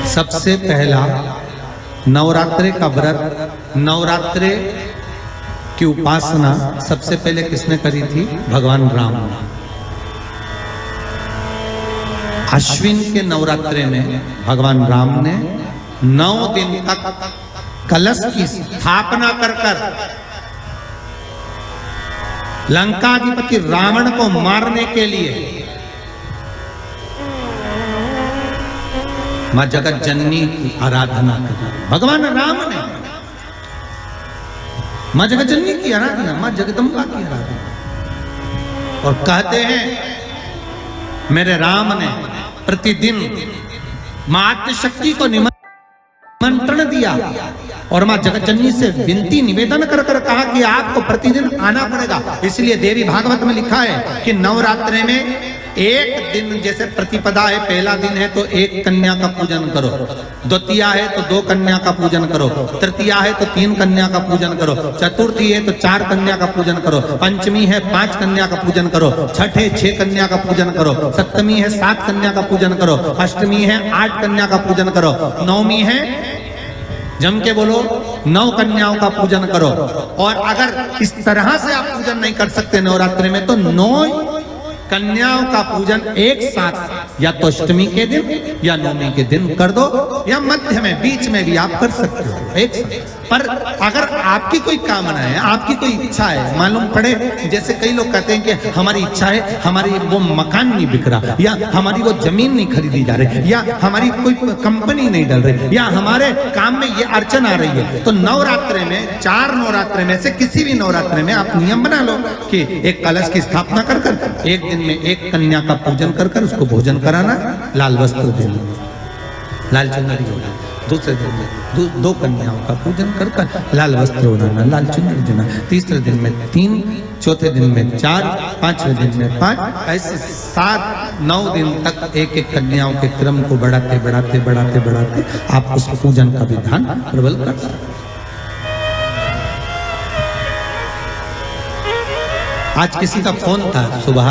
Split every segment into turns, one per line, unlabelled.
सबसे पहला नवरात्रे का व्रत, नवरात्रे की उपासना सबसे पहले किसने करी थी? भगवान राम ने। अश्विन के नवरात्रे में भगवान राम ने 9 दिन तक कलश की स्थापना कर लंकाधिपति रावण को मारने के लिए मां जगत जननी की आराधना की। भगवान राम ने मां जगत जननी की आराधना, मां जगदम्बा की आराधना। और कहते हैं मेरे राम ने प्रतिदिन मां आद्यशक्ति को निमंत्रण दिया और मां जगत जननी से विनती निवेदन कर कहा कि आपको प्रतिदिन आना पड़ेगा। इसलिए देवी भागवत में लिखा है कि नवरात्रे में एक दिन, जैसे प्रतिपदा है, पहला दिन है तो 1 कन्या का पूजन करो, द्वितीया है तो 2 कन्या का पूजन करो, तृतीया है तो 3 कन्या का पूजन करो, चतुर्थी है तो 4 कन्या का पूजन करो, पंचमी है 5 कन्या का पूजन करो, छठ है 6 कन्या का पूजन करो, सप्तमी है 7 कन्या का पूजन करो, अष्टमी है 8 कन्या का पूजन करो, नवमी है, जम के बोलो, 9 कन्याओं का पूजन करो। और अगर इस तरह से आप पूजन नहीं कर सकते नवरात्रि में तो 9 कन्याओं का पूजन एक साथ या तो अष्टमी के दिन या नवमी के दिन कर दो, या मध्य में बीच में भी आप कर सकते हो एक साथ। पर अगर आपकी कोई कामना है, आपकी कोई इच्छा है, मालूम पड़े, जैसे कई लोग कहते हैं कि हमारी इच्छा है, हमारी वो मकान नहीं बिक रहा, या हमारी वो जमीन नहीं खरीदी जा रही, या हमारी कोई कंपनी नहीं डल रही, या हमारे काम में ये अड़चन आ रही है, तो नवरात्रे में 4 नवरात्रे में से किसी भी नवरात्रे में आप नियम बना लो कि एक कलश की स्थापना कर एक दिन में 1 कन्या का पूजन कर उसको भोजन कराना, लाल वस्त्र देना, लाल चुनरी देना, दूसरे दिन में 2 कन्याओं का पूजन कर लाल वस्त्र ओढ़ाना, लाल चुनरी देना, तीसरे दिन में 3, चौथे दिन में 4, 5वें दिन में 5, ऐसे 7-9 दिन तक एक कन्याओं के क्रम को बढ़ाते आप उस पूजन का विधान प्रबल कर सकते। आज किसी का फोन था सुबह,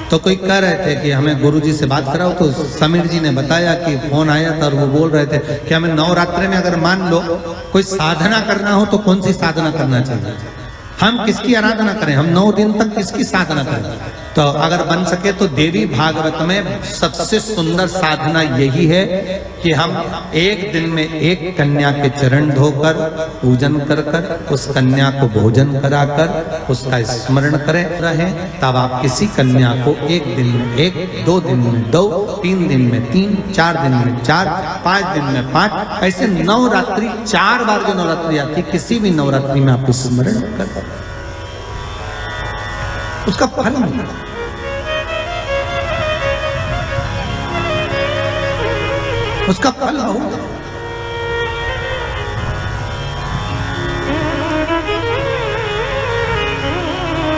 तो कोई कह रहे थे कि हमें गुरुजी से बात कराओ, तो समीर जी ने बताया कि फोन आया था और वो बोल रहे थे कि हमें नवरात्रि में अगर मान लो कोई साधना करना हो तो कौन सी साधना करना चाहिए, हम किसकी आराधना करें, हम 9 दिन तक किसकी साधना करें। तो अगर बन सके तो देवी भागवत में सबसे सुंदर साधना यही है कि हम एक दिन में 1 कन्या के चरण धोकर पूजन कर उस कन्या को भोजन कराकर उसका स्मरण करें रहे। तब आप किसी कन्या को 1 दिन में 1, 2 दिन में 2, 3 दिन में 3, 4 दिन में 4, 5 दिन में 5, ऐसे नवरात्रि 4 बार जो नवरात्रि आती, किसी भी नवरात्रि में आप स्मरण करें, उसका फल मिलेगा। उसका फल होगा।